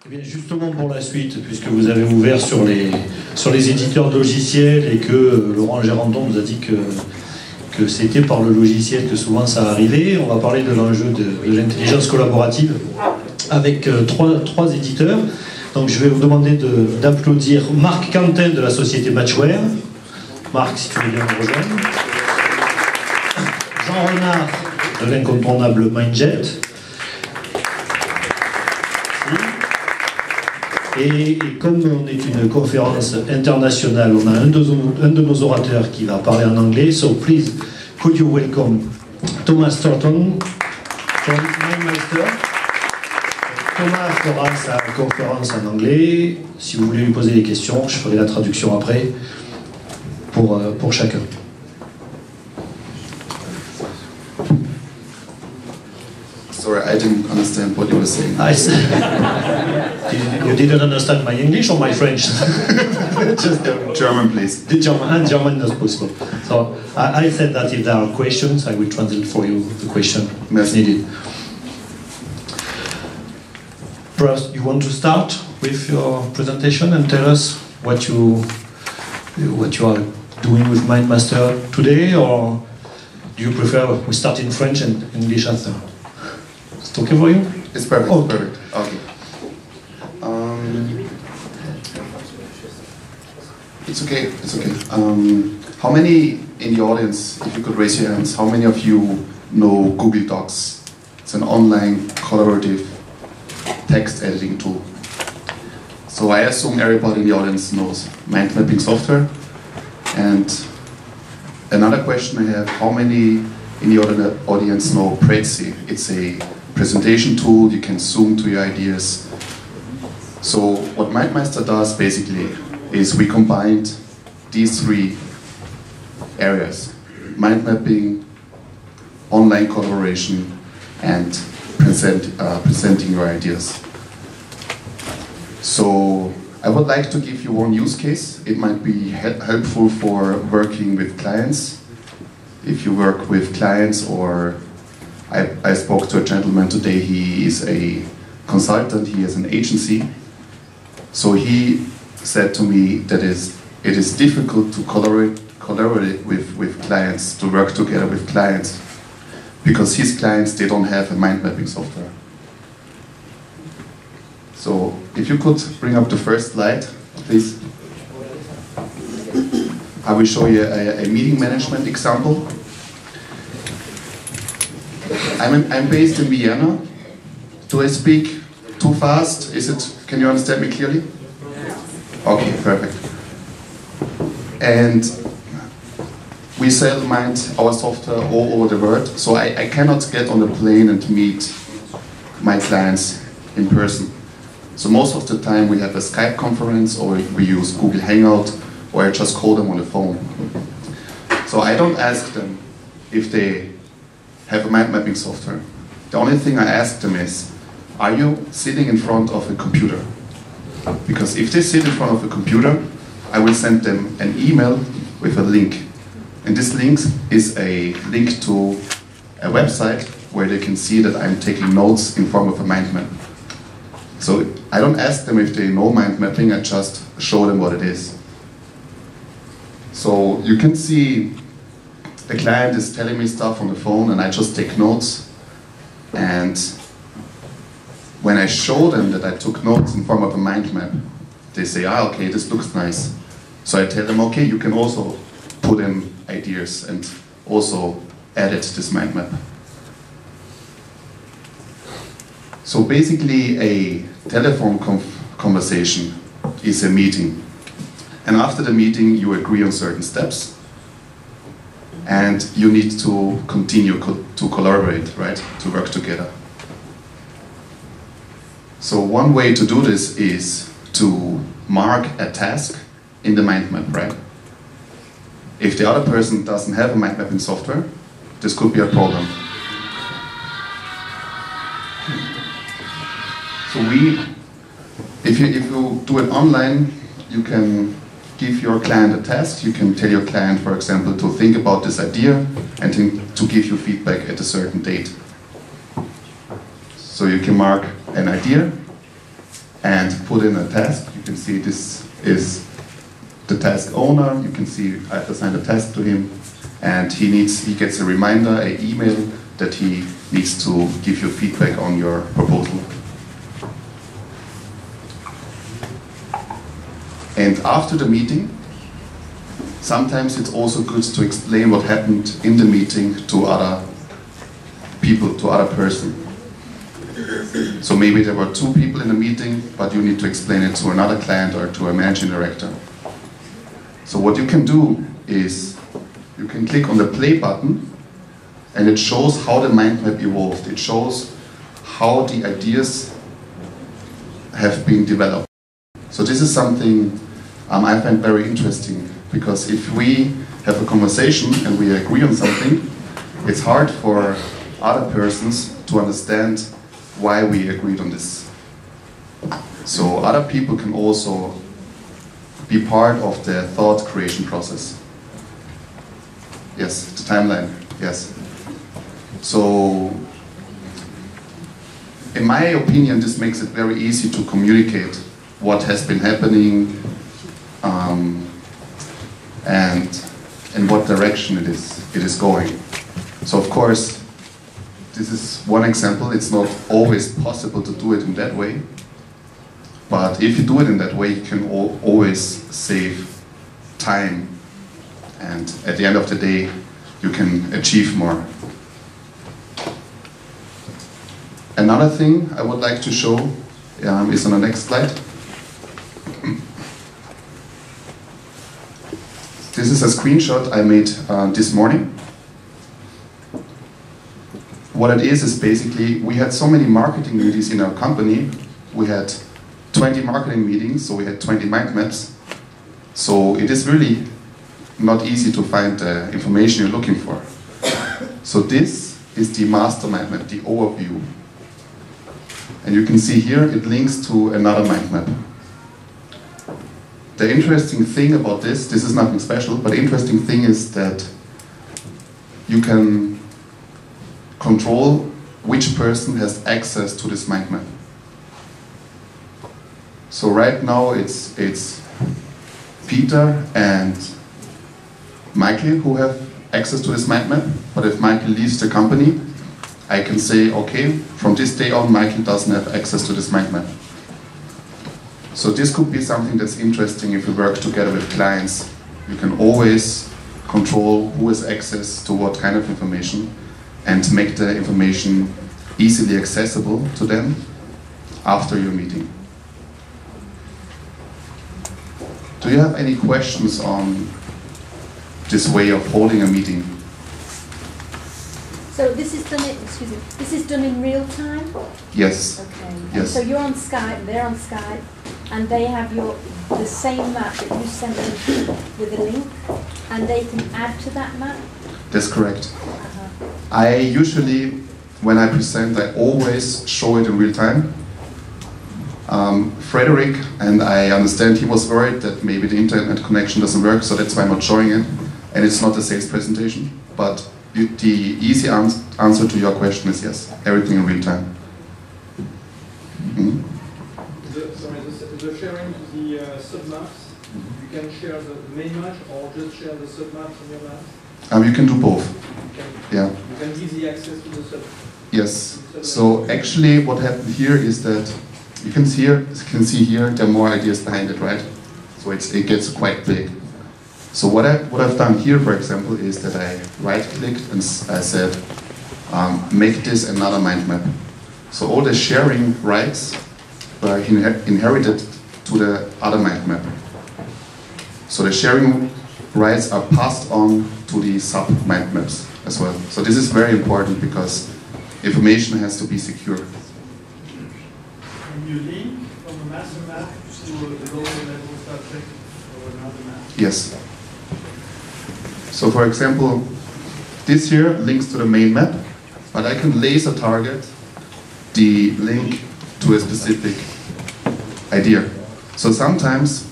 Eh bien, justement pour la suite, puisque vous avez ouvert sur les éditeurs de logiciels et que Laurent Gérandon nous a dit que c'était par le logiciel que souvent ça arrivait, on va parler de l'enjeu de l'intelligence collaborative avec trois éditeurs. Donc je vais vous demander d'applaudir Marc Quentin de la société Matchware. Marc, si tu veux bien nous rejoindre. Jean Renard de l'incontournable Mindjet. Et comme on est une conférence internationale, on a un de nos orateurs qui va parler en anglais. So please, could you welcome Thomas Thornton from MindMeister. Thomas fera sa conférence en anglais. Si vous voulez lui poser des questions, je ferai la traduction après pour chacun. Sorry, I didn't understand what you were saying. You didn't understand my English or my French? Just German, please. The German is possible. So I said that if there are questions, I will translate for you the question if needed. Perhaps you want to start with your presentation and tell us what you are doing with MindMeister today, or do you prefer we start in French and English after? It's okay for you? It's perfect. Oh. Perfect. Okay. It's okay. It's okay. How many in the audience, if you could raise your hands, how many of you know Google Docs? It's an online collaborative text editing tool. So I assume everybody in the audience knows mind mapping software. And another question I have, how many in the audience know Prezi? It's a presentation tool, you can zoom to your ideas. So what MindMeister does basically is we combined these three areas: mind mapping, online collaboration, and presenting your ideas. So I would like to give you one use case. It might be helpful for working with clients. If you work with clients, or I spoke to a gentleman today, he is a consultant, he has an agency. So he said to me that it is difficult to collaborate with clients, to work together with clients, because his clients, they don't have a mind mapping software. So if you could bring up the first slide, please. I will show you a meeting management example. I'm based in Vienna. Do I speak too fast? Can you understand me clearly? Okay, perfect. And we sell our software all over the world, so I cannot get on the plane and meet my clients in person. So most of the time we have a Skype conference, or we use Google Hangout, or I just call them on the phone. So I don't ask them if they have a mind mapping software. The only thing I ask them is, are you sitting in front of a computer? Because if they sit in front of a computer, I will send them an email with a link. And this link is a link to a website where they can see that I'm taking notes in form of a mind map. So I don't ask them if they know mind mapping, I just show them what it is. So you can see the client is telling me stuff on the phone and I just take notes. And when I show them that I took notes in form of a mind map, they say, okay, this looks nice. So I tell them, okay, you can also put in ideas and also edit this mind map. So basically a telephone conversation is a meeting. And after the meeting you agree on certain steps and you need to continue to collaborate, right? To work together. So one way to do this is to mark a task in the mind map, right? If the other person doesn't have a mind mapping software, this could be a problem. So if you do it online, you can give your client a task. You can tell your client, for example, to think about this idea and to give you feedback at a certain date. So you can mark an idea, and put in a task. You can see this is the task owner. You can see I've assigned a task to him, and he gets a reminder, an email that he needs to give you feedback on your proposal. And after the meeting, sometimes it's also good to explain what happened in the meeting to other people, to other person. So maybe there were 2 people in the meeting, but you need to explain it to another client or to a managing director. So what you can do is, you can click on the play button, and it shows how the mind map evolved. It shows how the ideas have been developed. So this is something I find very interesting, because if we have a conversation and we agree on something, it's hard for other persons to understand why we agreed on this. So other people can also be part of the thought creation process. Yes, the timeline, yes. So, in my opinion, this makes it very easy to communicate what has been happening and in what direction it is going. So of course, this is one example. It's not always possible to do it in that way, but if you do it in that way, you can always save time, and at the end of the day, you can achieve more. Another thing I would like to show is on the next slide. This is a screenshot I made this morning. What it is basically, we had so many marketing meetings in our company. We had 20 marketing meetings, so we had 20 mind maps. So it is really not easy to find the information you're looking for. So this is the master mind map, the overview. And you can see here, it links to another mind map. The interesting thing about this is nothing special, but the interesting thing is that you can control which person has access to this mind map. So right now it's Peter and Michael who have access to this mind map, but if Michael leaves the company, I can say, okay, from this day on, Michael doesn't have access to this mind map. So this could be something that's interesting if you work together with clients. You can always control who has access to what kind of information and make the information easily accessible to them after your meeting. Do you have any questions on this way of holding a meeting? So this is done in, excuse me, this is done in real time? Yes. Okay. Yes. So you're on Skype, they're on Skype, and they have the same map that you send them with a link, and they can add to that map? That's correct. I usually, when I present, I always show it in real time. Frederick, and I understand he was worried that maybe the internet connection doesn't work, so that's why I'm not showing it. And it's not a sales presentation, but the easy answer to your question is yes, everything in real time. Mm-hmm. The sharing the submaps, you can share the main map or just share the submaps on your map? You can do both. Yeah. You can give the access to the sub. Yes. So actually, what happened here is that you can see here there are more ideas behind it, right? So it gets quite big. So what I've done here, for example, is that I right-clicked and I said, make this another mind map. So all the sharing rights were inherited to the other mind map. So the sharing rights are passed on to the sub mind maps as well. So this is very important because information has to be secure. Can you link from a master map to the local level subject or another map? Yes. So for example, this here links to the main map, but I can laser target the link to a specific idea. So sometimes,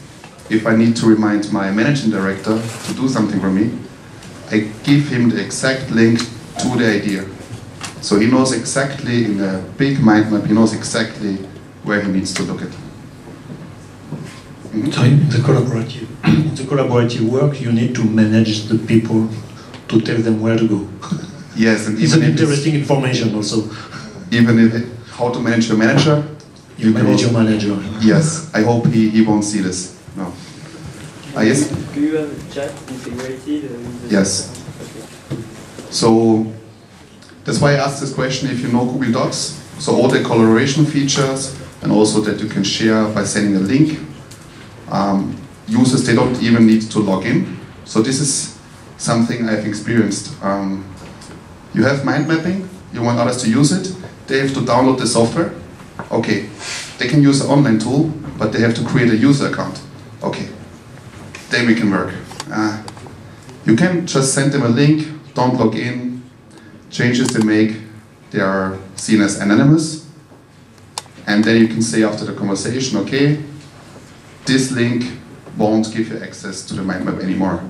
if I need to remind my managing director to do something for me, I give him the exact link to the idea. So he knows exactly, in the big mind map, he knows exactly where he needs to look at. So in the collaborative work, you need to manage the people to tell them where to go. Yes, and It's an interesting information also. Even if how to manage your manager. You manage your manager. Yes, I hope he won't see this. No. Yes? Do you have chat integrated? Yes. Okay. So that's why I asked this question if you know Google Docs. So all the collaboration features and also that you can share by sending a link. Users, they don't even need to log in. So this is something I've experienced. You have mind mapping, you want others to use it, they have to download the software. Okay, they can use an online tool, but they have to create a user account. Okay, then we can work. You can just send them a link, don't log in, changes they make, they are seen as anonymous. And then you can say after the conversation, okay, this link won't give you access to the mind map anymore.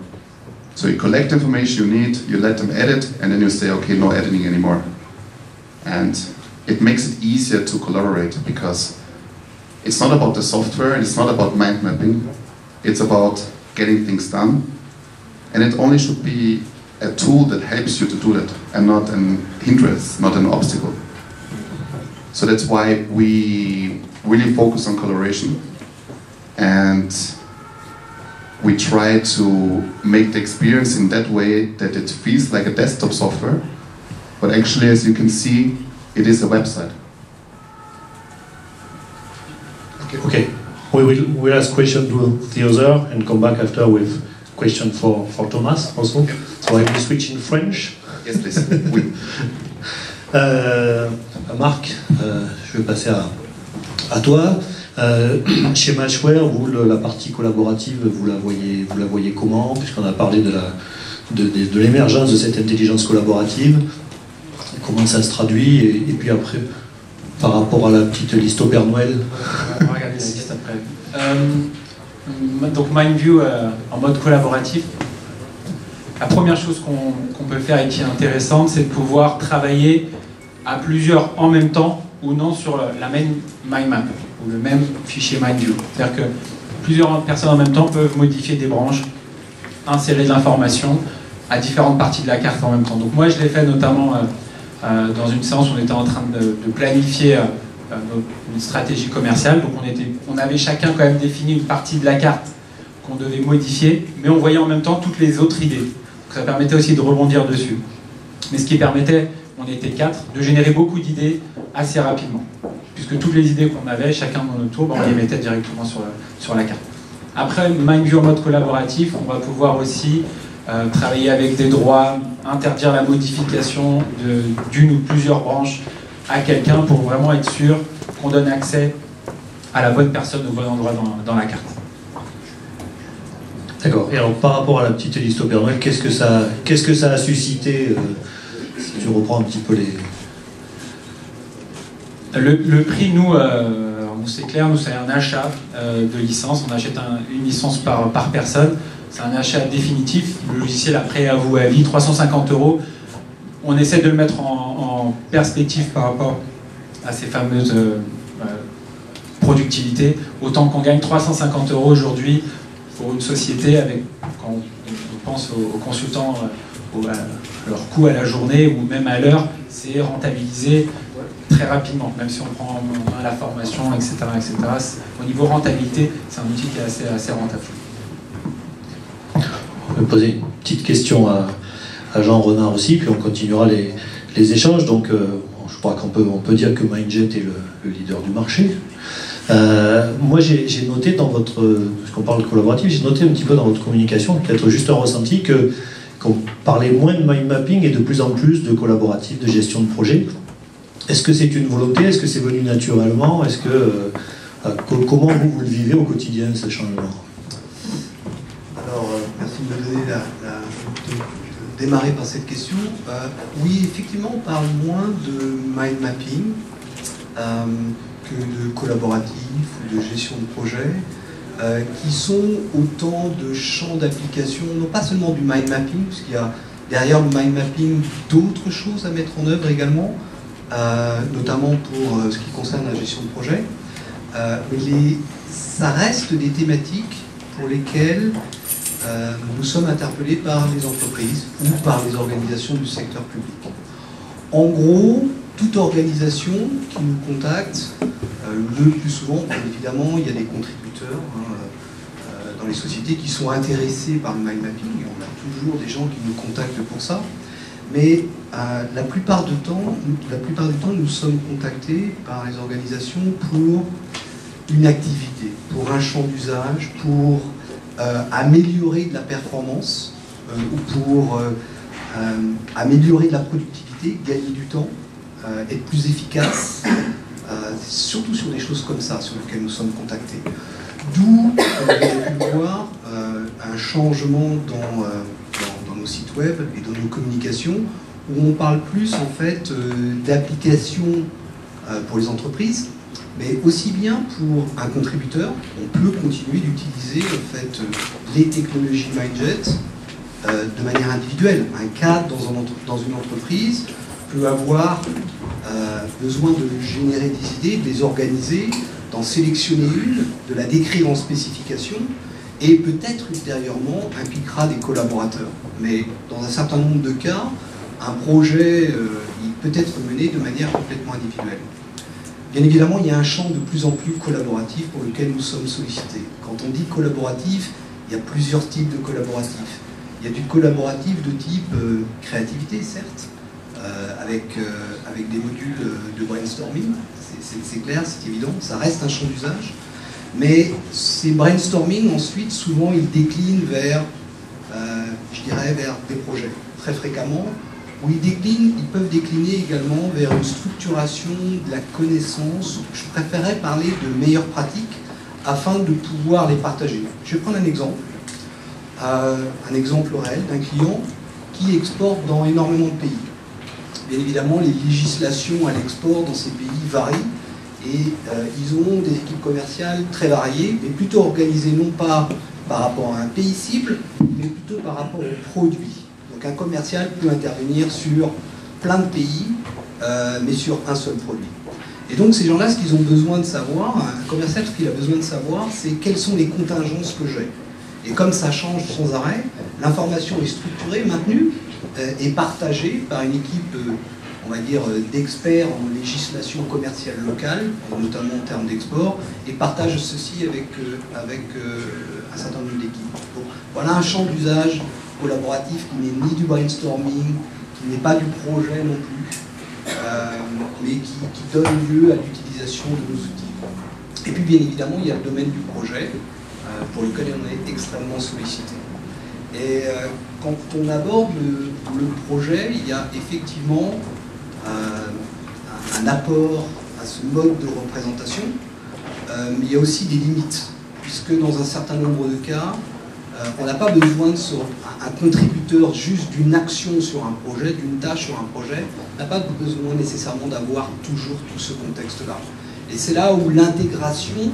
So you collect the information you need, you let them edit, and then you say, okay, no editing anymore. And it makes it easier to collaborate because it's not about the software, and it's not about mind mapping, it's about getting things done. And it only should be a tool that helps you to do that, and not an hindrance, not an obstacle. So that's why we really focus on collaboration. And we try to make the experience in that way that it feels like a desktop software, but actually, as you can see, it is a website. Okay, we'll ask question to the other and come back after with question for Thomas also. So I will switch in French. Yes, please. Oui. Marc, je vais passer à toi. Chez Matchware, vous, la partie collaborative, vous la voyez comment? Puisqu'on a parlé de l'émergence de cette intelligence collaborative, comment ça se traduit, et puis après, par rapport à la petite liste au Père Noël. On va regarder la liste après. Donc MindView en mode collaboratif. La première chose qu'on peut faire et qui est intéressante, c'est de pouvoir travailler à plusieurs en même temps ou non sur la même mind map ou le même fichier MindView. C'est-à-dire que plusieurs personnes en même temps peuvent modifier des branches, insérer de l'information à différentes parties de la carte en même temps. Donc moi je l'ai fait notamment dans une séance où on était en train de planifier une stratégie commerciale. Donc on avait chacun quand même défini une partie de la carte qu'on devait modifier, mais on voyait en même temps toutes les autres idées. Donc ça permettait aussi de rebondir dessus. Mais ce qui permettait, on était 4, de générer beaucoup d'idées assez rapidement. Puisque toutes les idées qu'on avait, chacun dans notre tour, on les mettait directement sur la carte. Après, MindView en mode collaboratif, on va pouvoir aussi travailler avec des droits, interdire la modification d'une ou plusieurs branches à quelqu'un pour vraiment être sûr qu'on donne accès à la bonne personne au bon endroit dans la carte. D'accord. Et alors par rapport à la petite liste au Père Noël, qu'est-ce que ça a suscité si tu reprends un petit peu les... Le prix, nous, c'est clair, nous c'est un achat de licence. On achète une licence par personne. C'est un achat définitif. Le logiciel après à vous à vie, 350 €. On essaie de le mettre en perspective par rapport à ces fameuses productivités. Autant qu'on gagne 350 € aujourd'hui pour une société, quand on pense aux consultants, à leur coût à la journée ou même à l'heure, c'est rentabilisé très rapidement, même si on prend la formation, etc. Au niveau rentabilité, c'est un outil qui est assez rentable. On va poser une petite question à Jean Renard aussi, puis on continuera les échanges. Donc, je crois qu'on peut dire que Mindjet est le leader du marché. Moi, j'ai noté dans votre, puisqu'on parle de collaboratif, j'ai noté un petit peu dans votre communication, peut-être juste un ressenti, qu'on parlait moins de mind mapping et de plus en plus de collaboratif, de gestion de projet. Est-ce que c'est une volonté? Est-ce que c'est venu naturellement? Est-ce que comment vous le vivez au quotidien, ce changement? Alors, merci de me donner de démarrer par cette question. Oui, effectivement, on parle moins de mind mapping que de collaboratif ou de gestion de projet, qui sont autant de champs d'application, non pas seulement du mind mapping, puisqu'il y a derrière le mind mapping d'autres choses à mettre en œuvre également, notamment pour ce qui concerne la gestion de projet. Mais ça reste des thématiques pour lesquelles nous sommes interpellés par les entreprises ou par les organisations du secteur public. En gros, toute organisation qui nous contacte, le plus souvent, bien évidemment, il y a des contributeurs dans les sociétés qui sont intéressés par le mind mapping. On a toujours des gens qui nous contactent pour ça. Mais la plupart du temps, nous sommes contactés par les organisations pour une activité, pour un champ d'usage, pour améliorer de la performance ou pour améliorer de la productivité, gagner du temps, être plus efficace, surtout sur des choses comme ça sur lesquelles nous sommes contactés. D'où, comme vous avez pu le voir, un changement dans nos sites web et dans nos communications, où on parle plus en fait d'applications pour les entreprises, mais aussi bien pour un contributeur. On peut continuer d'utiliser en fait les technologies Mindjet de manière individuelle. Un cadre dans une entreprise peut avoir besoin de générer des idées, de les organiser, d'en sélectionner une, de la décrire en spécification, et peut-être ultérieurement impliquera des collaborateurs. Mais dans un certain nombre de cas, un projet il peut être mené de manière complètement individuelle. Bien évidemment, il y a un champ de plus en plus collaboratif pour lequel nous sommes sollicités. Quand on dit collaboratif, il y a plusieurs types de collaboratifs. Il y a du collaboratif de type créativité, certes, avec des modules de brainstorming, c'est clair, c'est évident, ça reste un champ d'usage. Mais ces brainstorming, ensuite, souvent, ils déclinent vers, je dirais, vers des projets, très fréquemment, où ils peuvent décliner également vers une structuration de la connaissance. Je préférerais parler de meilleures pratiques afin de pouvoir les partager. Je vais prendre un exemple réel d'un client qui exporte dans énormément de pays. Bien évidemment, les législations à l'export dans ces pays varient et ils ont des équipes commerciales très variées, mais plutôt organisées non pas par rapport à un pays cible, mais plutôt par rapport aux produits. Donc un commercial peut intervenir sur plein de pays, mais sur un seul produit. Et donc ces gens-là, ce qu'ils ont besoin de savoir, un commercial, ce qu'il a besoin de savoir, c'est quelles sont les contingences que j'ai. Et comme ça change sans arrêt, l'information est structurée, maintenue, et partagée par une équipe, on va dire, d'experts en législation commerciale locale, notamment en termes d'export, et partage ceci avec un certain nombre d'équipes. Donc, voilà un champ d'usage collaboratif qui n'est ni du brainstorming, qui n'est pas du projet non plus, mais qui donne lieu à l'utilisation de nos outils. Et puis bien évidemment, il y a le domaine du projet, pour lequel on est extrêmement sollicité. Et quand on aborde le projet, il y a effectivement un apport à ce mode de représentation, mais il y a aussi des limites, puisque dans un certain nombre de cas, on n'a pas besoin de un contributeur juste d'une action sur un projet, d'une tâche sur un projet, n'a pas besoin nécessairement d'avoir toujours tout ce contexte-là. Et c'est là où l'intégration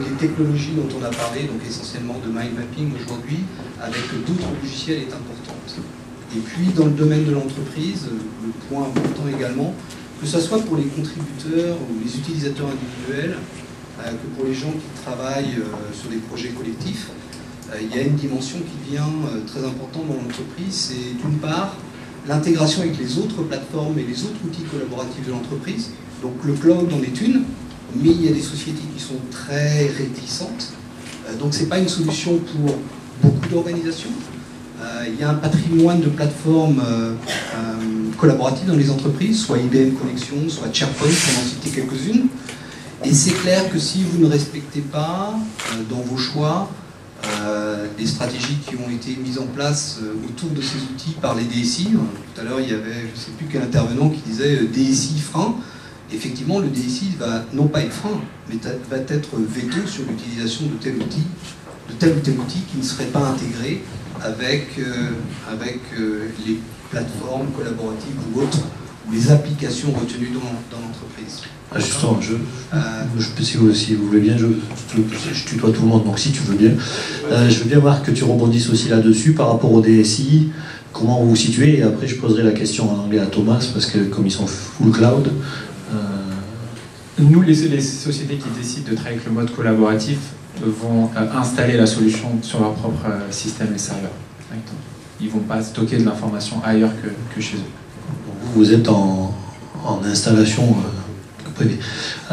des technologies dont on a parlé, donc essentiellement de mind mapping aujourd'hui, avec d'autres logiciels est importante. Et puis dans le domaine de l'entreprise, le point important également, que ce soit pour les contributeurs ou les utilisateurs individuels, que pour les gens qui travaillent sur des projets collectifs, il y a une dimension qui devient très importante dans l'entreprise, c'est d'une part l'intégration avec les autres plateformes et les autres outils collaboratifs de l'entreprise. Donc le cloud en est une, mais il y a des sociétés qui sont très réticentes. Donc ce n'est pas une solution pour beaucoup d'organisations. Il y a un patrimoine de plateformes collaboratives dans les entreprises, soit IBM Connexion, soit SharePoint, pour en citer quelques-unes. Et c'est clair que si vous ne respectez pas dans vos choix les stratégies qui ont été mises en place autour de ces outils par les DSI, tout à l'heure il y avait, je ne sais plus quel intervenant qui disait DSI frein. Effectivement, le DSI va non pas être frein, mais va être veto sur l'utilisation de tel outil, de tel ou tel outil qui ne serait pas intégré avec les plateformes collaboratives ou autres, ou les applications retenues dans l'entreprise. Ah, justement, si vous voulez bien, je tutoie tout le monde, donc si tu veux bien. Je veux bien voir que tu rebondisses aussi là-dessus par rapport au DSI, comment vous vous situez, et après je poserai la question en anglais à Thomas, parce que comme ils sont full cloud, nous, les sociétés qui décident de travailler avec le mode collaboratif vont installer la solution sur leur propre système et serveur. Ils ne vont pas stocker de l'information ailleurs que chez eux. Vous êtes en installation privée.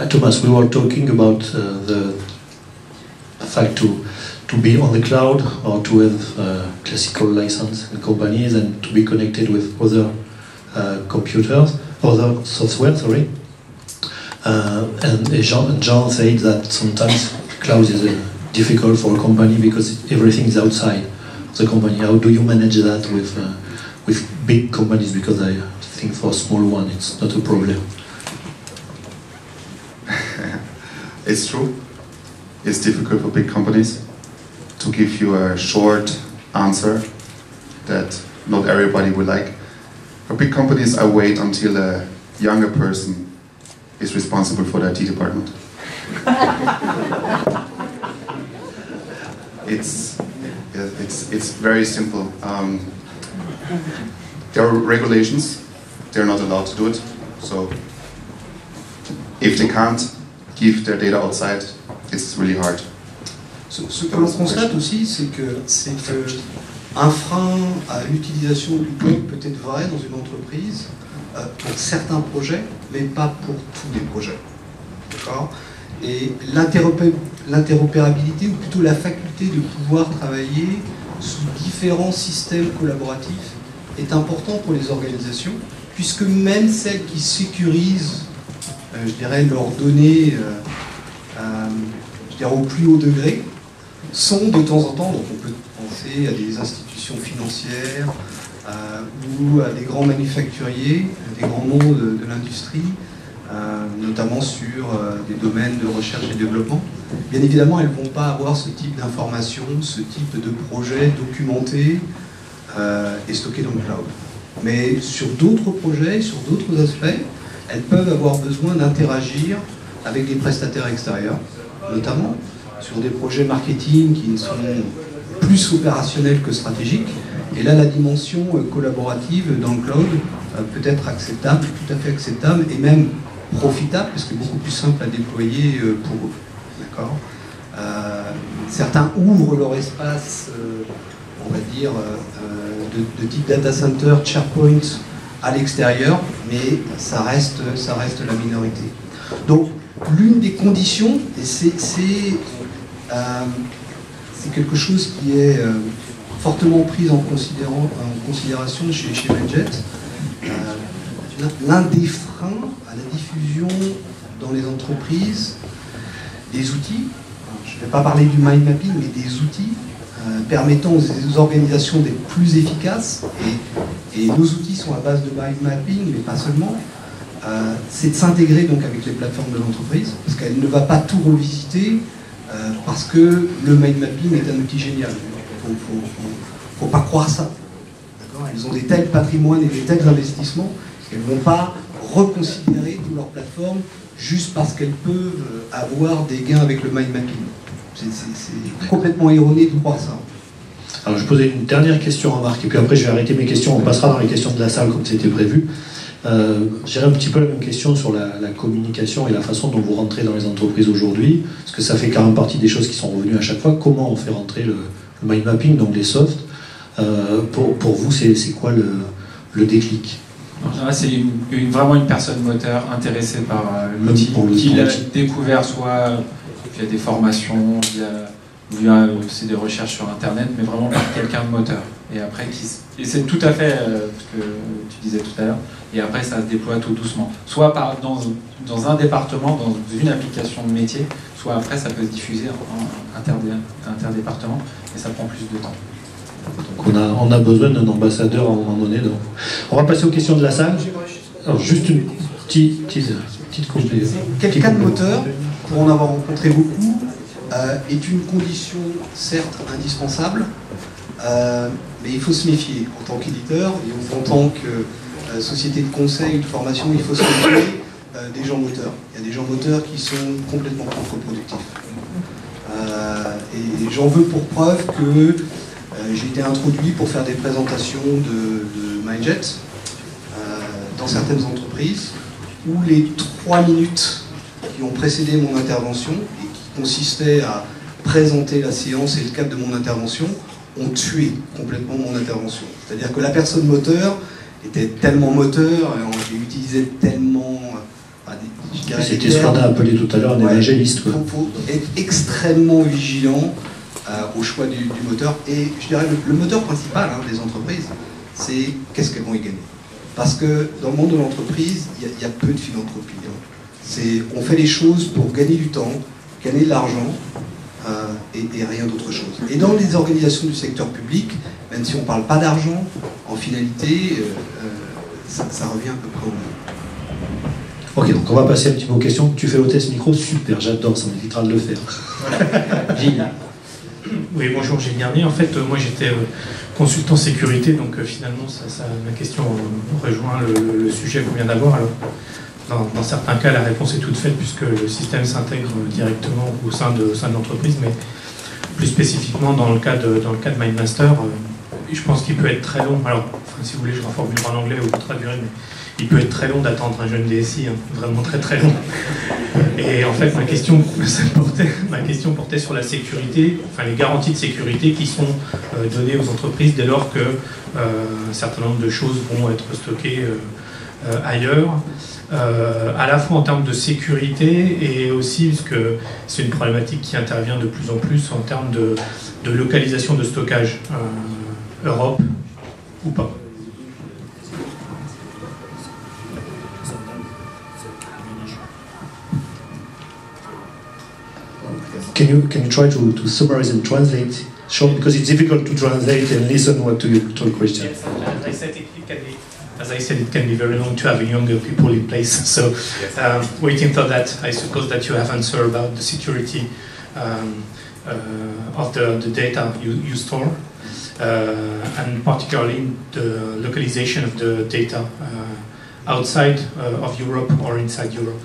Thomas, we were talking about the fact to be on the cloud or to have classical license in companies and to be connected with other computers, other software, sorry. And John said that sometimes cloud is difficult for a company because everything is outside the company. How do you manage that with big companies? Because I think for a small one it's not a problem. It's true. It's difficult for big companies to give you a short answer that not everybody will like. For big companies, I wait until a younger person is responsible for the IT department. It's very simple. There are regulations. They're not allowed to do it. So if they can't give their data outside, it's really hard. Ce que l'on constate aussi, c'est que un frein à l'utilisation du cloud peut être vrai dans une entreprise pour certains projets, mais pas pour tous les projets. D'accord ? Et l'interopérabilité, ou plutôt la faculté de pouvoir travailler sous différents systèmes collaboratifs, est important pour les organisations, puisque même celles qui sécurisent, je dirais, leurs données au plus haut degré, sont de temps en temps, donc on peut penser à des institutions financières ou à des grands manufacturiers, des grands noms de l'industrie, notamment sur des domaines de recherche et développement. Bien évidemment, elles ne vont pas avoir ce type d'informations, ce type de projet documenté et stocké dans le cloud. Mais sur d'autres projets, sur d'autres aspects, elles peuvent avoir besoin d'interagir avec des prestataires extérieurs, notamment sur des projets marketing qui sont plus opérationnels que stratégiques. Et là, la dimension collaborative dans le cloud peut être acceptable, tout à fait acceptable, et même profitable, parce que beaucoup plus simple à déployer pour eux. D'accord ? Certains ouvrent leur espace, on va dire, de type data center, SharePoint à l'extérieur, mais ça reste la minorité. Donc, l'une des conditions, et c'est quelque chose qui est fortement pris en considération chez Mindjet, l'un des freins à la diffusion dans les entreprises des outils, je ne vais pas parler du mind mapping, mais des outils permettant aux organisations d'être plus efficaces, et nos outils sont à base de mind mapping, mais pas seulement, c'est de s'intégrer donc avec les plateformes de l'entreprise, parce qu'elle ne va pas tout revisiter, parce que le mind mapping est un outil génial. Il ne faut pas croire ça. Elles ont des tels patrimoines et des tels investissements qu'elles ne vont pas reconsidérer toute leur plateforme juste parce qu'elles peuvent avoir des gains avec le mind mapping. C'est complètement erroné de croire ça. Alors je posais une dernière question à Marc, et puis après je vais arrêter mes questions, on passera dans les questions de la salle comme c'était prévu. J'ai un petit peu la même question sur la communication et la façon dont vous rentrez dans les entreprises aujourd'hui, parce que ça fait quand même partie des choses qui sont revenues à chaque fois. Comment on fait rentrer le mind mapping, donc les softs pour vous, c'est quoi le déclic? En général, c'est vraiment une personne moteur intéressée par l'outil, qui l'a découvert soit via des formations, via c'est des recherches sur Internet, mais vraiment par quelqu'un de moteur. Et après, et c'est tout à fait ce que tu disais tout à l'heure, et après ça se déploie tout doucement. Soit dans un département, dans une application de métier, soit après ça peut se diffuser en interdépartement, et ça prend plus de temps. Donc on a besoin d'un ambassadeur à un moment donné. Donc. On va passer aux questions de la salle. Alors juste une petite complétion. Quelqu'un de moteur, pour en avoir rencontré beaucoup, est une condition certes indispensable, mais il faut se méfier en tant qu'éditeur et en tant que société de conseil ou de formation, il faut se méfier des gens moteurs. Il y a des gens moteurs qui sont complètement contre-productifs. Et j'en veux pour preuve que j'ai été introduit pour faire des présentations de Mindjet dans certaines entreprises où les 3 minutes qui ont précédé mon intervention et qui consistaient à présenter la séance et le cadre de mon intervention ont tué complètement mon intervention. C'est-à-dire que la personne moteur était tellement moteur et utilisait tellement... C'était ce qu'on a appelé tout à l'heure un évangéliste. Il faut être extrêmement vigilant au choix du moteur. Et je dirais le moteur principal des entreprises, c'est qu'est-ce qu'elles vont y gagner. Parce que dans le monde de l'entreprise, il y a peu de philanthropie. On fait les choses pour gagner du temps, gagner de l'argent et rien d'autre chose. Et dans les organisations du secteur public, même si on ne parle pas d'argent, en finalité, ça revient à peu près au même. Ok, donc on va passer un petit peu aux questions. Tu fais l'hôtesse micro, super, j'adore, ça m'évitera de le faire. Gilles. Oui, bonjour, Gilles Garnier. En fait, moi j'étais consultant sécurité, donc finalement ma question rejoint le sujet qu'on vient d'avoir. Alors, dans certains cas, la réponse est toute faite puisque le système s'intègre directement au sein de l'entreprise, mais plus spécifiquement dans le cas de MindMaster, je pense qu'il peut être très long. Alors, si vous voulez, je reformule en anglais ou vous traduirez, mais il peut être très long d'attendre un jeune DSI, vraiment très très long. Et en fait, ma question portait sur la sécurité, enfin les garanties de sécurité qui sont données aux entreprises dès lors que un certain nombre de choses vont être stockées ailleurs, à la fois en termes de sécurité et aussi, parce que c'est une problématique qui intervient de plus en plus en termes de localisation de stockage, Europe ou pas. Can you try to summarize and translate? Sure, because it's difficult to translate and listen to your question. Yes, as I said, it can be very long to have younger people in place. So, waiting for that, I suppose that you have answered about the security of the data you store, and particularly the localization of the data outside of Europe or inside Europe.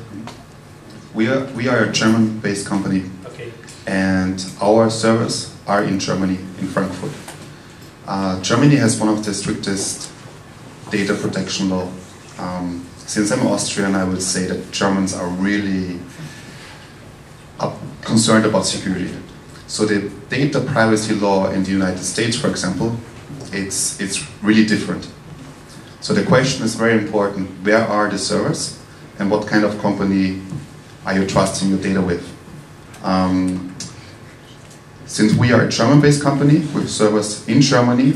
We are a German-based company. And our servers are in Germany, in Frankfurt. Germany has one of the strictest data protection law. Since I'm Austrian, I would say that Germans are really concerned about security. So the data privacy law in the United States, for example, it's really different. So the question is very important: where are the servers, and what kind of company are you trusting your data with? Since we are a German-based company with servers in Germany,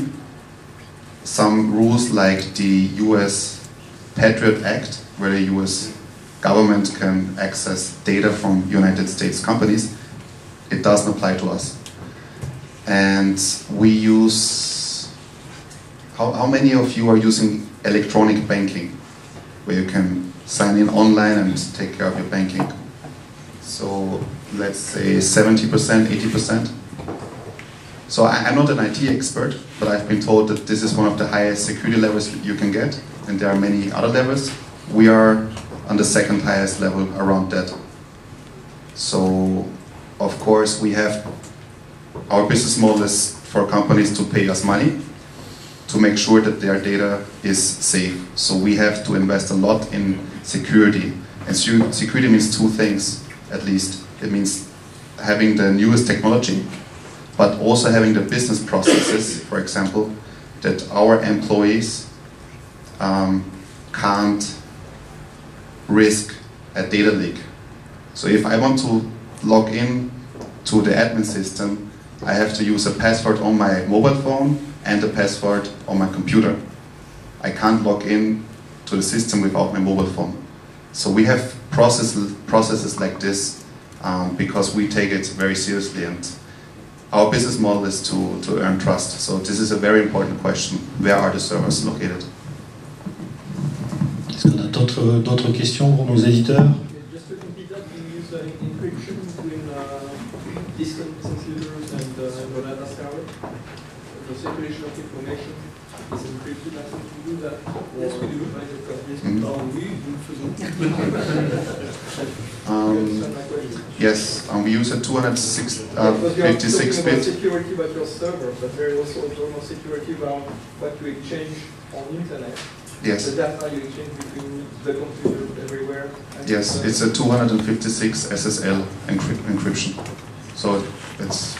some rules like the US Patriot Act, where the US government can access data from United States companies, it doesn't apply to us. And we use, how many of you are using electronic banking, where you can sign in online and take care of your banking? So let's say 70%, 80%. So I'm not an IT expert, but I've been told that this is one of the highest security levels you can get, and there are many other levels. We are on the second highest level around that. So, of course, we have our business model is for companies to pay us money to make sure that their data is safe. So we have to invest a lot in security. And security means two things, at least. It means having the newest technology, but also having the business processes, for example, that our employees can't risk a data leak. So if I want to log in to the admin system, I have to use a password on my mobile phone and a password on my computer. I can't log in to the system without my mobile phone. So we have processes like this because we take it very seriously, and our business model is to earn trust. So this is a very important question. Where are the servers located? Est-ce qu'on a d'autres questions pour nos éditeurs? Just to complete that, we use encryption between distant business users and the data server. The circulation of information is encrypted. I think we do that. Yes, we do. Yes, we use a 256 bit. Security about your server, but there is also internal security about what you exchange on internet. Yes. The data you exchange between the computers everywhere. And Yes, it's a 256 SSL encryption. So it's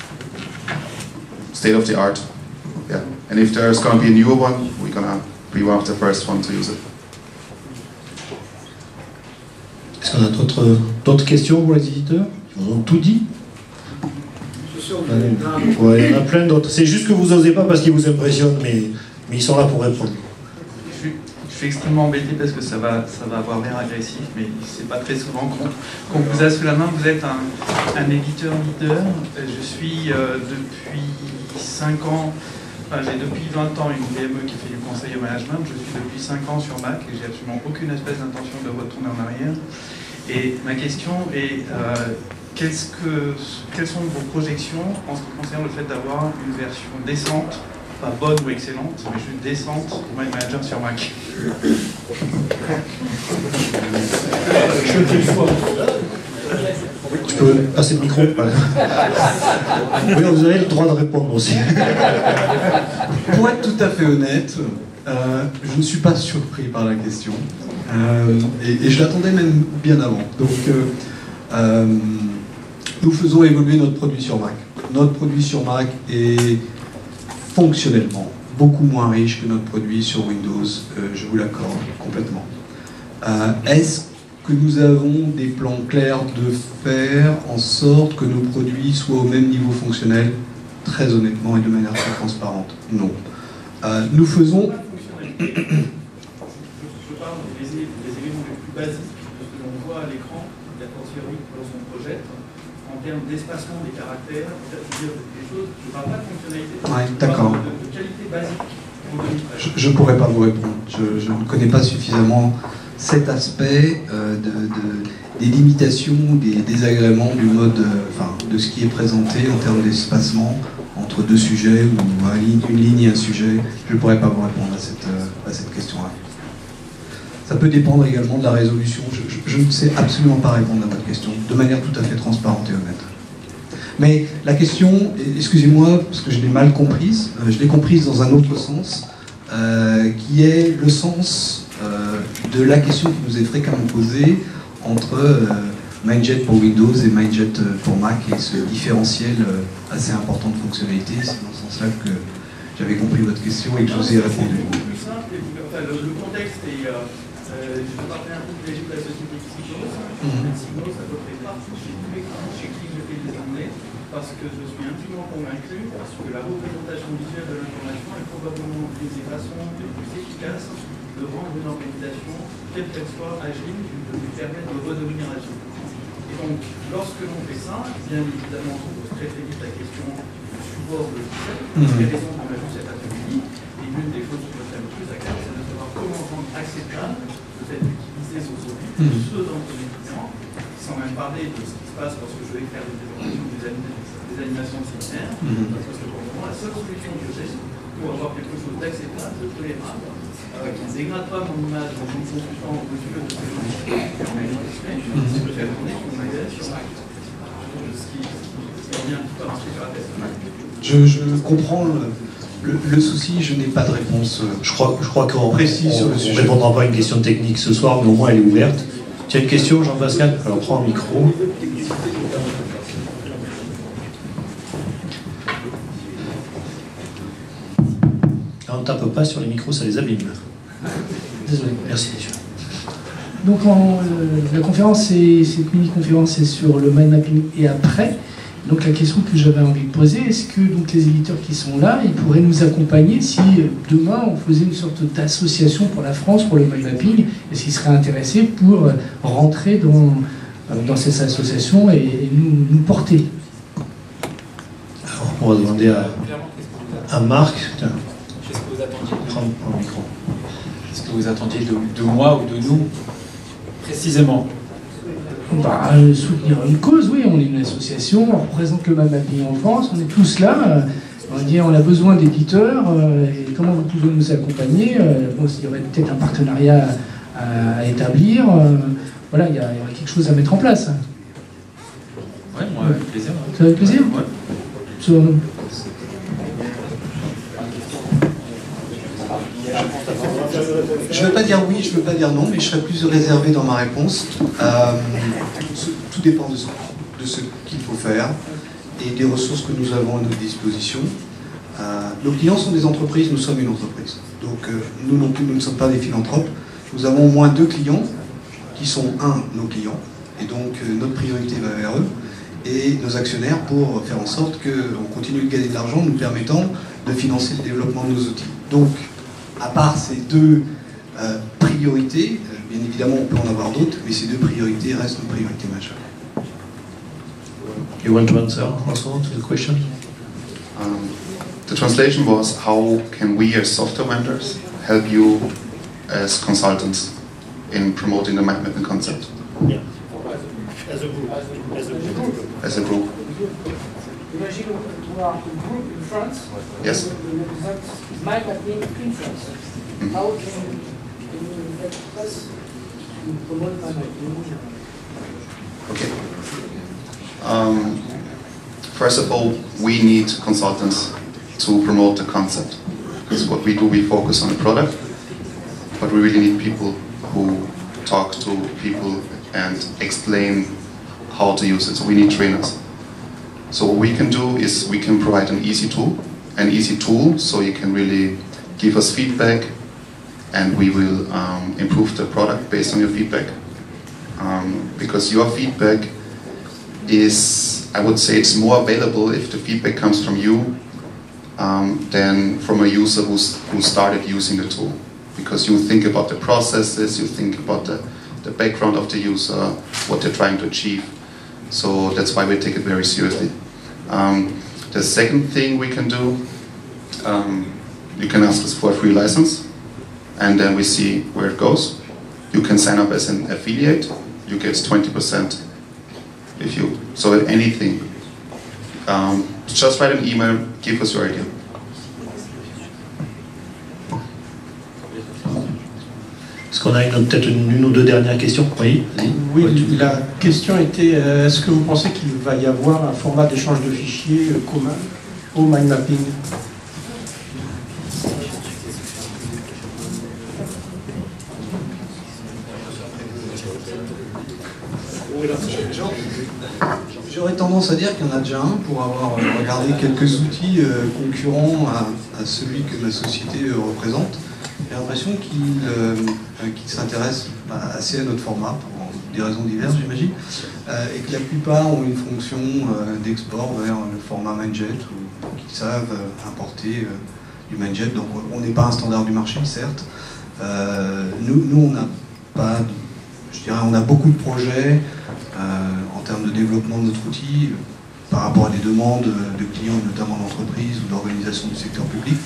state of the art. Yeah. And if there's going to be a newer one, we're going to be one of the first one to use it. Est-ce qu'on a d'autres questions pour les éditeurs? Ils vous ont tout dit? Ouais, il y en a plein d'autres. C'est juste que vous n'osez pas parce qu'ils vous impressionnent, mais ils sont là pour répondre. Je suis extrêmement embêté parce que ça va avoir l'air agressif, mais c'est pas très souvent qu'on vous a sous la main. Vous êtes un éditeur leader. Je suis depuis 5 ans, enfin j'ai depuis 20 ans une PME qui fait du conseil au management. Je suis depuis 5 ans sur Mac et j'ai absolument aucune espèce d'intention de retourner en arrière. Et ma question est, quelles sont vos projections en ce qui concerne le fait d'avoir une version décente, pas bonne ou excellente, mais juste décente de My Manager sur Mac? Tu peux passer le micro? Oui, vous avez le droit de répondre aussi. Pour être tout à fait honnête, je ne suis pas surpris par la question. Et je l'attendais même bien avant. Donc, nous faisons évoluer notre produit sur Mac. Notre produit sur Mac est fonctionnellement beaucoup moins riche que notre produit sur Windows, je vous l'accorde complètement. Est-ce que nous avons des plans clairs de faire en sorte que nos produits soient au même niveau fonctionnel? Très honnêtement et de manière très transparente, non. Nous faisons... Je parle des éléments les plus basiques de ce que l'on voit à l'écran, de la fortiori lorsqu'on projette, en termes d'espacement des caractères, des choses, je ne parle pas de fonctionnalité, Ouais, d'accord. de qualité basique. Je ne pourrais pas vous répondre. Je ne connais pas suffisamment cet aspect des limitations, des désagréments du mode, de ce qui est présenté en termes d'espacement entre deux sujets ou une ligne et un sujet. Je ne pourrais pas vous répondre à cette question-là. Ça peut dépendre également de la résolution. Je ne sais absolument pas répondre à votre question de manière tout à fait transparente et honnête. Mais la question, excusez-moi parce que je l'ai mal comprise, je l'ai comprise dans un autre sens, qui est le sens de la question qui nous est fréquemment posée entre Mindjet pour Windows et Mindjet pour Mac et ce différentiel assez important de fonctionnalité. C'est dans ce sens-là que j'avais compris votre question et que je vous ai répondu. Le contexte est, je vais parler un peu de la société Signos. Signos à peu près partout chez qui je fais des années, parce que je suis intimement convaincu que la représentation visuelle de l'information est probablement une des façons les plus efficaces de rendre une organisation, quelle qu'elle soit, agile, de lui permettre de redevenir agile. Et donc, lorsque l'on fait ça, bien évidemment, on pose très très vite la question du support de logiciel, les raisons qu'on a vu cet après-midi, et l'une des choses qui me tient le plus à cœur, c'est de savoir comment rendre acceptable le fait d'utiliser ce produit, ceux d'entre les clients, sans même parler de ce qui se passe lorsque je vais faire des présentations, des animations de séminaire, parce que pour moi, la seule solution que j'ai pour avoir quelque chose d'acceptable, de tolérable, qui ne dégrade pas mon image en tant que consultant aux yeux de ces gens, mais c'est de faire tourner mon modèle sur Mac. Ce qui revient un petit peu à marcher sur la tête. Je comprends le souci, je n'ai pas de réponse Je crois qu'on précise sur le sujet. ne répondra pas à une question technique ce soir, mais au moins elle est ouverte. Tu as une question, Jean-Pascal? Alors prends le micro. On ne tape pas sur les micros, ça les abîme. Désolé, merci. Donc la conférence, cette mini-conférence est sur le mind mapping et après. Donc la question que j'avais envie de poser, est-ce que donc, les éditeurs qui sont là, ils pourraient nous accompagner si demain on faisait une sorte d'association pour la France, pour le mind mapping, est-ce qu'ils seraient intéressés pour rentrer dans cette association et nous porter? Alors, on va demander à Marc. Tiens. Qu'est-ce que vous attendiez Prends le micro. Qu'est-ce que vous attendiez de moi ou de nous précisément? Soutenir une cause, oui, on est une association, on représente le mind mapping en France, on est tous là, on dit on a besoin d'éditeurs, et comment vous pouvez nous accompagner? Il y aurait peut-être un partenariat à établir, voilà, il y a quelque chose à mettre en place. Ouais, moi avec plaisir. Ça avec plaisir? Ouais. Je ne veux pas dire oui, je ne veux pas dire non, mais je serai plus réservé dans ma réponse. Tout dépend de ce qu'il faut faire et des ressources que nous avons à notre disposition. Nos clients sont des entreprises, nous sommes une entreprise. Donc nous non plus, nous ne sommes pas des philanthropes. Nous avons au moins 2 clients qui sont, nos clients, et donc notre priorité va vers eux, et nos actionnaires pour faire en sorte qu'on continue de gagner de l'argent nous permettant de financer le développement de nos outils. Donc, à part ces 2 priorités, bien évidemment on peut en avoir d'autres, mais ces 2 priorités restent nos priorités majeures. You want to answer also to the question? The translation was, how can we as software vendors help you as consultants in promoting the mind mapping concept? Yeah. As a group. As a group. Imagine we are a group in France. Yes. Mind mapping in France. How can you help us to promote mind mapping? Okay. First of all, we need consultants to promote the concept. Because what we do, we focus on the product, but we really need people who talk to people and explain how to use it. So we need trainers. So what we can do is we can provide an easy tool so you can really give us feedback, and we will improve the product based on your feedback. Because your feedback is, I would say, it's more available if the feedback comes from you than from a user who started using the tool. Because you think about the processes, you think about the background of the user, what they're trying to achieve. So that's why we take it very seriously. The second thing we can do, you can ask us for a free license, and then we see where it goes. You can sign up as an affiliate, you get 20% if you, so anything. Just write an email, give us your idea. Est-ce qu'on a peut-être une ou 2 dernières questions? Oui, oui, la question était, est-ce que vous pensez qu'il va y avoir un format d'échange de fichiers commun au mind mapping? J'aurais tendance à dire qu'il y en a déjà un pour avoir regardé quelques outils concurrents à celui que ma société représente. J'ai l'impression qu'il s'intéresse assez à notre format, pour des raisons diverses j'imagine, et que la plupart ont une fonction d'export vers le format Mindjet, ou qu'ils savent importer du Mindjet. Donc on n'est pas un standard du marché, certes. Nous on n'a pas, je dirais, on a beaucoup de projets en termes de développement de notre outil par rapport à des demandes de clients, notamment d'entreprises ou d'organisations du secteur public.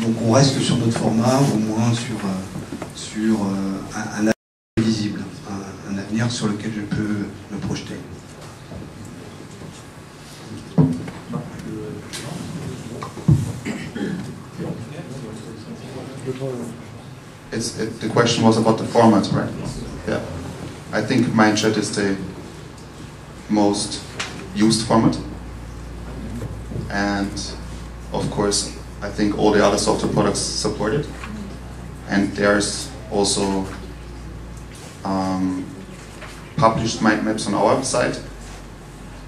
Donc on reste sur notre format, au moins sur un avenir visible, un avenir sur lequel je peux me projeter. The question was about the format, right? Yeah. I think Mindjet is the most used format, and of course I think all the other software products support it, and there's also published mind maps on our website,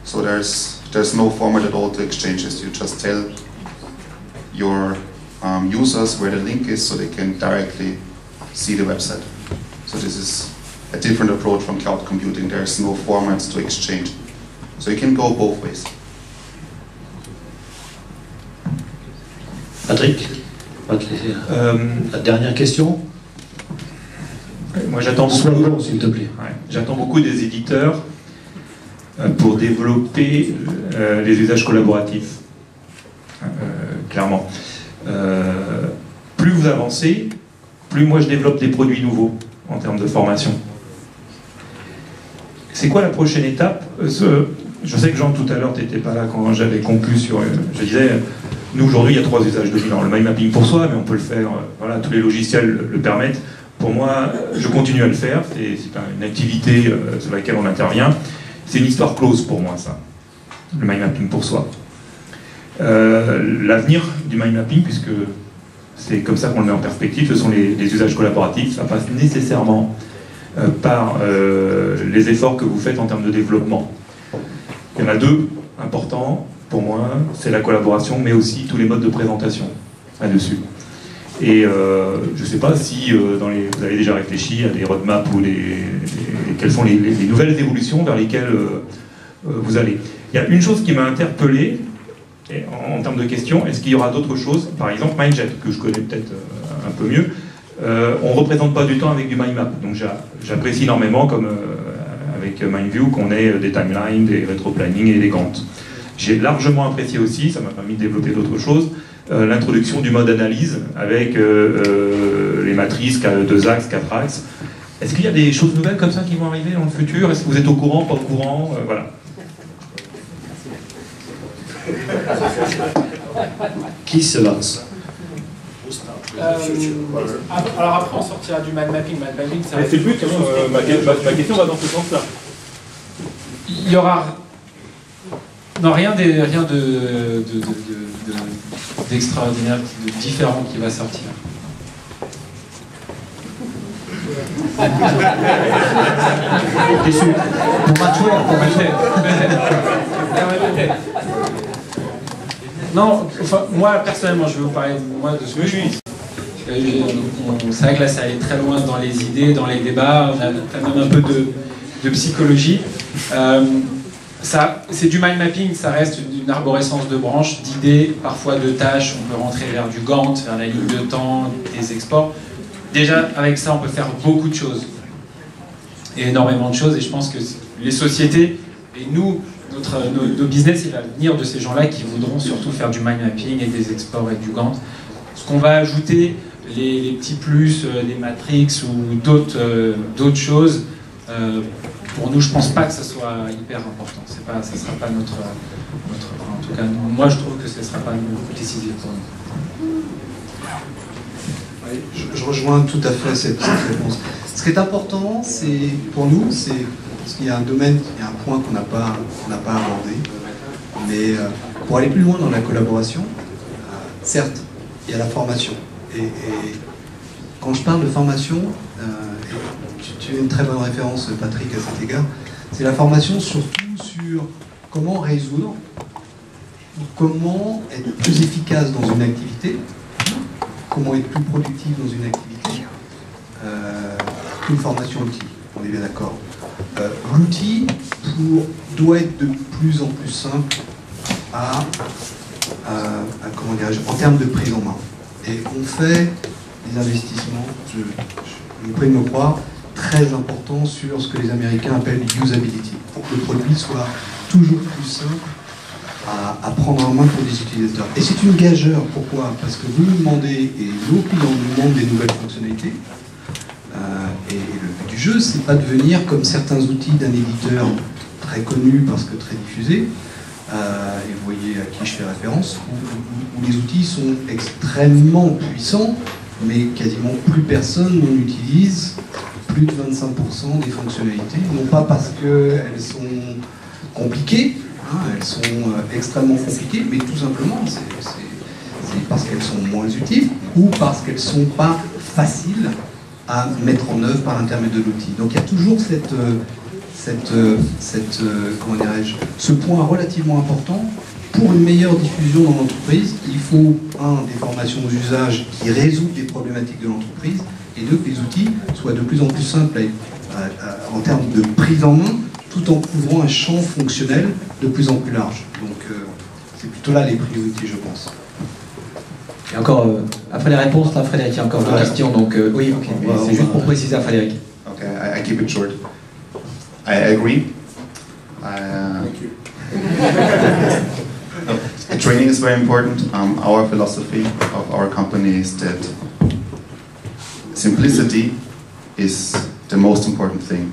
so there's no format at all to exchanges. You just tell your users where the link is so they can directly see the website. So this is a different approach from cloud computing. There's no formats to exchange, so you can go both ways. Patrick, la dernière question. Moi j'attends beaucoup, s'il te plaît. Ouais, j'attends beaucoup des éditeurs pour développer les usages collaboratifs. Clairement. Plus vous avancez, plus moi je développe des produits nouveaux en termes de formation. C'est quoi la prochaine étape? Je sais que Jean, tout à l'heure, tu n'étais pas là quand j'avais conclu sur... Je disais, nous aujourd'hui, il y a 3 usages dominants. Le mind mapping pour soi, mais on peut le faire, voilà, tous les logiciels le permettent. Pour moi, je continue à le faire. C'est une activité sur laquelle on intervient. C'est une histoire close pour moi, ça. Le mind mapping pour soi. L'avenir du mind mapping, puisque c'est comme ça qu'on le met en perspective, ce sont les usages collaboratifs, ça passe nécessairement par les efforts que vous faites en termes de développement. Il y en a deux importants pour moi, c'est la collaboration, mais aussi tous les modes de présentation là-dessus. Et je ne sais pas si vous avez déjà réfléchi à des roadmaps ou quelles sont les nouvelles évolutions vers lesquelles vous allez. Il y a une chose qui m'a interpellé en termes de questions, est-ce qu'il y aura d'autres choses? Par exemple, Mindjet, que je connais peut-être un peu mieux, on ne représente pas du temps avec du mindmap. Donc j'apprécie énormément, comme avec MindView, qu'on ait des timelines, des rétro-planning et des Gantt. J'ai largement apprécié aussi, ça m'a permis de développer d'autres choses, l'introduction du mode analyse avec les matrices 2 axes, 4 axes. Est-ce qu'il y a des choses nouvelles comme ça qui vont arriver dans le futur? Est-ce que vous êtes au courant, pas au courant? Voilà. Qui se lance? Alors après on sortira du mind mapping. Mind mapping, ça c'est plus ma question va dans ce sens-là. Il y aura non rien d'extraordinaire, de différent qui va sortir. Déçu. Pour Mathieu, Non, enfin, moi personnellement, je vais vous parler de ce que je pense. C'est vrai que là, ça allait très loin dans les idées, dans les débats. On a quand même un peu de psychologie. C'est du mind mapping, ça reste une arborescence de branches, d'idées, parfois de tâches. On peut rentrer vers du Gantt, vers la ligne de temps, des exports. Déjà, avec ça, on peut faire beaucoup de choses. Et énormément de choses. Et je pense que les sociétés, et nous, nos business, il va venir de ces gens-là qui voudront surtout faire du mind mapping et des exports et du Gantt. Ce qu'on va ajouter, les petits plus, les matrix ou d'autres choses, pour nous, je pense pas que ça soit hyper important. Ça sera pas notre en tout cas, moi, je trouve que ce sera pas décisif pour nous. Oui, je rejoins tout à fait cette réponse. Ce qui est important, c'est pour nous, c'est parce qu'il y a un domaine, il y a un point qu'on n'a pas abordé, mais pour aller plus loin dans la collaboration, certes, il y a la formation. Et quand je parle de formation, tu as une très bonne référence, Patrick, à cet égard, c'est la formation surtout sur comment résoudre, comment être plus efficace dans une activité, comment être plus productif dans une activité, qu'une formation outil, on est bien d'accord. L'outil doit être de plus en plus simple comment dirais-je, en termes de prise en main. Et on fait des investissements, vous pouvez me croire, très importants sur ce que les Américains appellent usability, pour que le produit soit toujours plus simple à prendre en main pour des utilisateurs. Et c'est une gageure, pourquoi? Parce que vous nous demandez, et nos clients nous demandent des nouvelles fonctionnalités, et le but du jeu, c'est pas de venir comme certains outils d'un éditeur très connu parce que très diffusé, et vous voyez à qui je fais référence, où les outils sont extrêmement puissants, mais quasiment plus personne n'en utilise, plus de 25% des fonctionnalités, non pas parce qu'elles sont compliquées, elles sont extrêmement compliquées, mais tout simplement c'est parce qu'elles sont moins utiles ou parce qu'elles ne sont pas faciles à mettre en œuvre par l'intermédiaire de l'outil. Donc il y a toujours comment dirais-je, ce point relativement important. Pour une meilleure diffusion dans l'entreprise, il faut, des formations aux usages qui résoudent les problématiques de l'entreprise, et deux, que les outils soient de plus en plus simples en termes de prise en main, tout en couvrant un champ fonctionnel de plus en plus large. Donc c'est plutôt là les priorités, je pense. Et encore, après les réponses, là, Frédéric, il y a encore deux questions, donc oui, ok, mais c'est juste pour préciser à Frédéric. Okay, I keep it short. I agree. Thank you. Training is very important. Our philosophy of our company is that simplicity is the most important thing.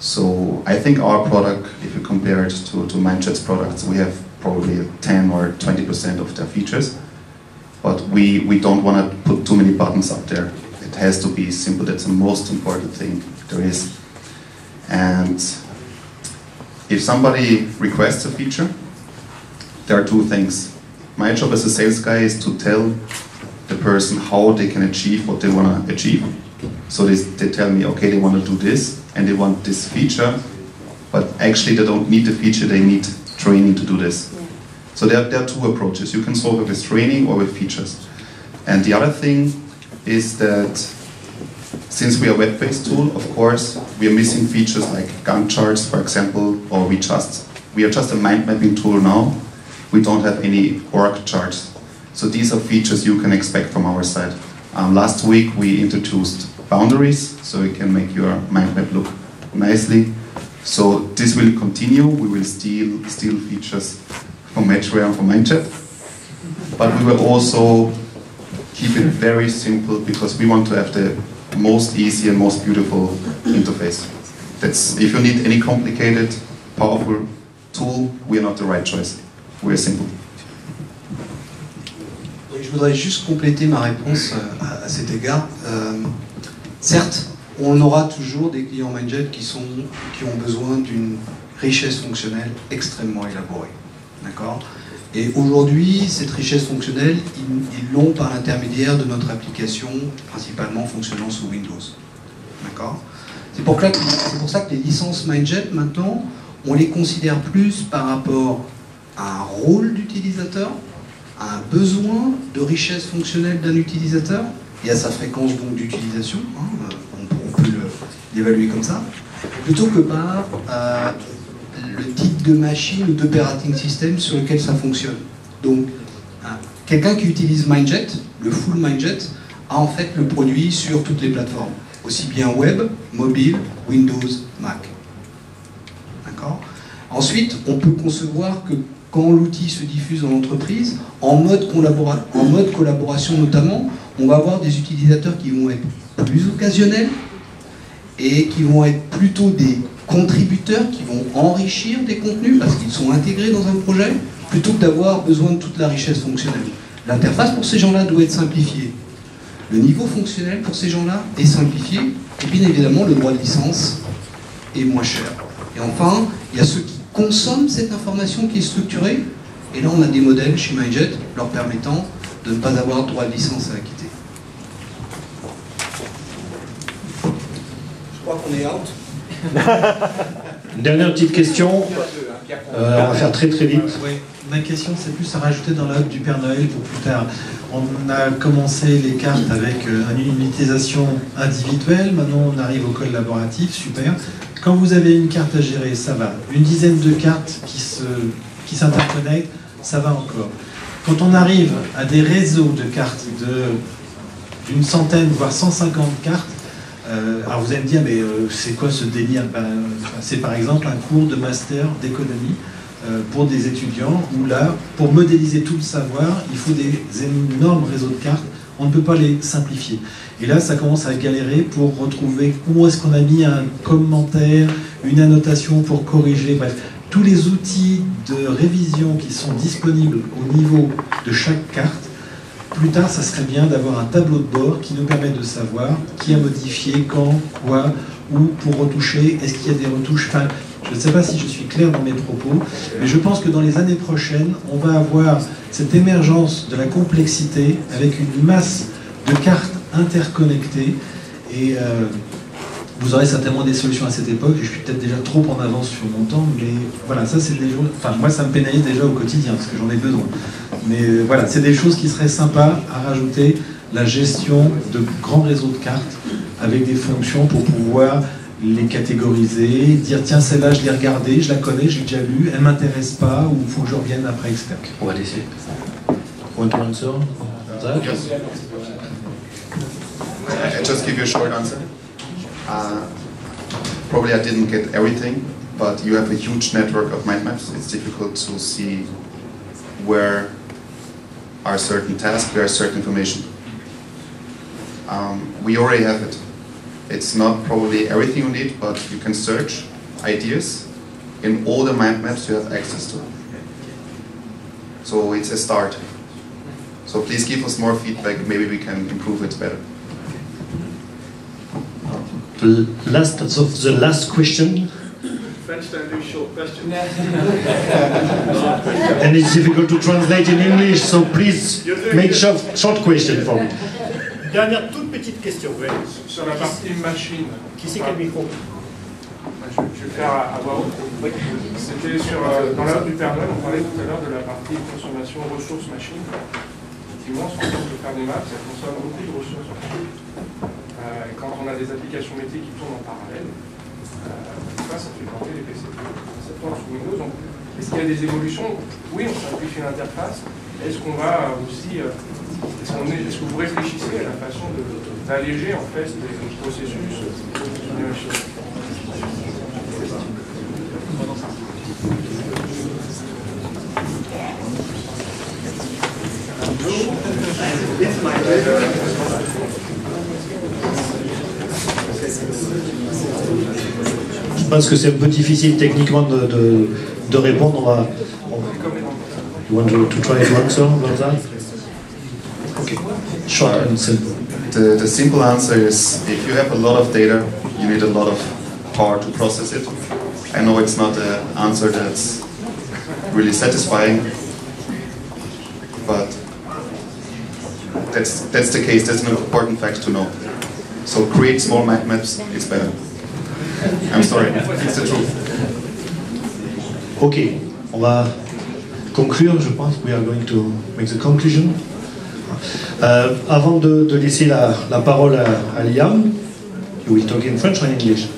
So I think our product, if you compare it to Mindjet's products, we have probably 10 or 20% of their features, but we don't want to put too many buttons up there. It has to be simple. That's the most important thing there is. And if somebody requests a feature, there are two things. My job as a sales guy is to tell the person how they can achieve what they want to achieve. So they tell me, okay, they want to do this and they want this feature, but actually they don't need the feature, they need training to do this. Yeah. So there are two approaches. You can solve it with training or with features. And the other thing is that since we are a web-based tool, of course, we are missing features like Gantt charts, for example, or we are just a mind mapping tool now. We don't have any org charts. So these are features you can expect from our side. Last week we introduced boundaries, so we can make your mind map look nicely. So this will continue. We will steal features from Metria and from Mindjet, but we will also keep it very simple because we want to have the most easy and most beautiful interface. That's, if you need any complicated, powerful tool, we are not the right choice. We are simple. Je voudrais juste compléter ma réponse à cet égard. Certes, on aura toujours des clients Mindjet qui ont besoin d'une richesse fonctionnelle extrêmement élaborée. D'accord ? Et aujourd'hui, cette richesse fonctionnelle, ils l'ont par l'intermédiaire de notre application, principalement fonctionnant sous Windows. D'accord ? C'est pour ça que les licences Mindjet, maintenant, on les considère plus par rapport à un rôle d'utilisateur, à un besoin de richesse fonctionnelle d'un utilisateur, et à sa fréquence donc d'utilisation, hein, on peut l'évaluer comme ça, plutôt que par le type de machine ou d'operating system sur lequel ça fonctionne. Donc, quelqu'un qui utilise Mindjet, le full Mindjet, a en fait le produit sur toutes les plateformes, aussi bien web, mobile, Windows, Mac. D'accord ? Ensuite, on peut concevoir que quand l'outil se diffuse dans l'entreprise, en mode collaboration notamment, on va avoir des utilisateurs qui vont être plus occasionnels et qui vont être plutôt des contributeurs qui vont enrichir des contenus parce qu'ils sont intégrés dans un projet, plutôt que d'avoir besoin de toute la richesse fonctionnelle. L'interface pour ces gens-là doit être simplifiée. Le niveau fonctionnel pour ces gens-là est simplifié, et bien évidemment le droit de licence est moins cher. Et enfin, il y a ceux qui consomment cette information qui est structurée, et là on a des modèles chez Mindjet leur permettant de ne pas avoir de droit de licence à acquitter. Je crois qu'on est out. Une dernière petite question. On va faire très très vite. Oui. Ma question, c'est plus à rajouter dans la hotte du Père Noël pour plus tard. On a commencé les cartes avec une utilisation individuelle, maintenant on arrive au collaboratif, super. Quand vous avez une carte à gérer, ça va. Une dizaine de cartes qui s'interconnectent, ça va encore. Quand on arrive à des réseaux de cartes d'une centaine, voire 150 cartes, alors vous allez me dire, mais c'est quoi ce délire? C'est par exemple un cours de master d'économie pour des étudiants, où là, pour modéliser tout le savoir, il faut des énormes réseaux de cartes, on ne peut pas les simplifier. Et là, ça commence à galérer pour retrouver où est-ce qu'on a mis un commentaire, une annotation pour corriger, bref. Tous les outils de révision qui sont disponibles au niveau de chaque carte, plus tard, ça serait bien d'avoir un tableau de bord qui nous permet de savoir qui a modifié, quand, quoi, où pour retoucher, est-ce qu'il y a des retouches. Enfin, je ne sais pas si je suis clair dans mes propos, mais je pense que dans les années prochaines, on va avoir cette émergence de la complexité avec une masse de cartes interconnectées et vous aurez certainement des solutions à cette époque. Je suis peut-être déjà trop en avance sur mon temps, mais voilà, ça c'est des choses. Enfin, moi ça me pénalise déjà au quotidien parce que j'en ai besoin. Mais voilà, c'est des choses qui seraient sympas à rajouter, la gestion de grands réseaux de cartes avec des fonctions pour pouvoir les catégoriser, dire tiens celle-là je l'ai regardée, je la connais, j'ai déjà lu, elle m'intéresse pas ou il faut que je revienne après, etc. On va laisser. Want to answer? Yes. I just give you a short answer. Probably I didn't get everything, but you have a huge network of mind maps. It's difficult to see where are certain tasks, where is certain information. We already have it. It's not probably everything you need, but you can search ideas in all the mind maps you have access to. So it's a start. So please give us more feedback, maybe we can improve it better. The last question. French to English short question. And it's difficult to translate in English, so please make short question for me. Dernière toute petite question. Oui, sur la partie machine. Qui c'est qui a le micro? Je vais faire à voix haute. C'était dans l'œuvre du Père Noël, on parlait tout à l'heure de la partie consommation ressources machines. Effectivement, ce qu'on peut faire des maths, ça consomme beaucoup de ressources machines. Et quand on a des applications métiers qui tournent en parallèle, ça fait planter les PC. Ça tourne sous Windows. Donc, est-ce qu'il y a des évolutions? Oui, on simplifie l'interface. Est-ce qu'on va aussi... Est-ce que vous réfléchissez à la façon d'alléger en fait les processus d'une machine? Je pense que c'est un peu difficile techniquement de répondre. You want to try to answer about that? Okay. Short and simple. The simple answer is, if you have a lot of data, you need a lot of power to process it. I know it's not an answer that's really satisfying, but that's the case. That's an important fact to know. So create small maps, it's better. I'm sorry, it's the truth. Ok, on va conclure, je pense. We are going to make the conclusion. Avant de laisser la parole à Liam, you will talk in French or in English?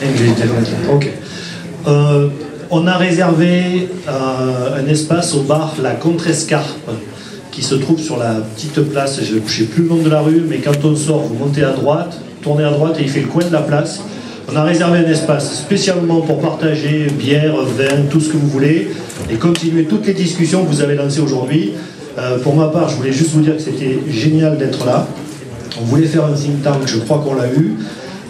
English, definitely. Ok. On a réservé un espace au bar La Contrescarpe, qui se trouve sur la petite place, je ne sais plus le nom de la rue, mais quand on sort, vous montez à droite, tournez à droite et il fait le coin de la place. On a réservé un espace spécialement pour partager bière, vin, tout ce que vous voulez, et continuer toutes les discussions que vous avez lancées aujourd'hui. Pour ma part, je voulais juste vous dire que c'était génial d'être là. On voulait faire un think tank, je crois qu'on l'a eu.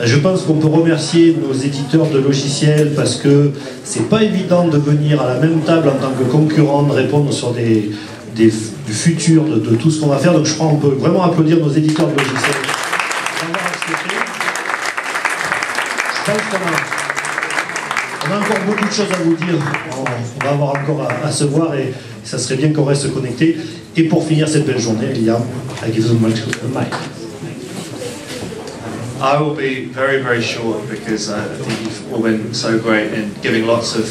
Je pense qu'on peut remercier nos éditeurs de logiciels parce que c'est pas évident de venir à la même table en tant que concurrent, de répondre sur du futur de tout ce qu'on va faire. Donc je crois qu'on peut vraiment applaudir nos éditeurs de logiciels. Je pense qu'on a encore beaucoup de choses à vous dire. On va avoir encore à se voir et ça serait bien qu'on reste connecté. Et pour finir cette belle journée, Liam, I give the mic. I will be very, very short because I think you've all been so great in giving lots of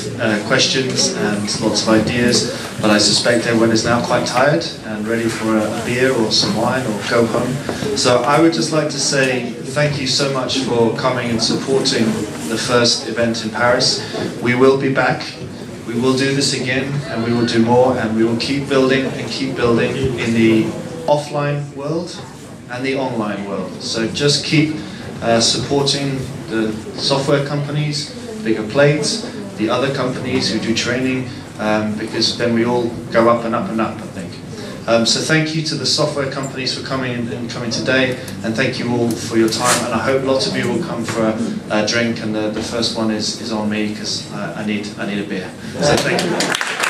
questions and lots of ideas, but I suspect everyone is now quite tired and ready for a beer or some wine or go home. So I would just like to say thank you so much for coming and supporting the first event in Paris. We will be back. We will do this again and we will do more and we will keep building and keep building in the offline world and the online world. So just keep supporting the software companies, Bigger Plates, the other companies who do training, because then we all go up and up and up, I think. So thank you to the software companies for coming today, and thank you all for your time, and I hope lots of you will come for a drink, and the first one is on me, because I need a beer. So thank you.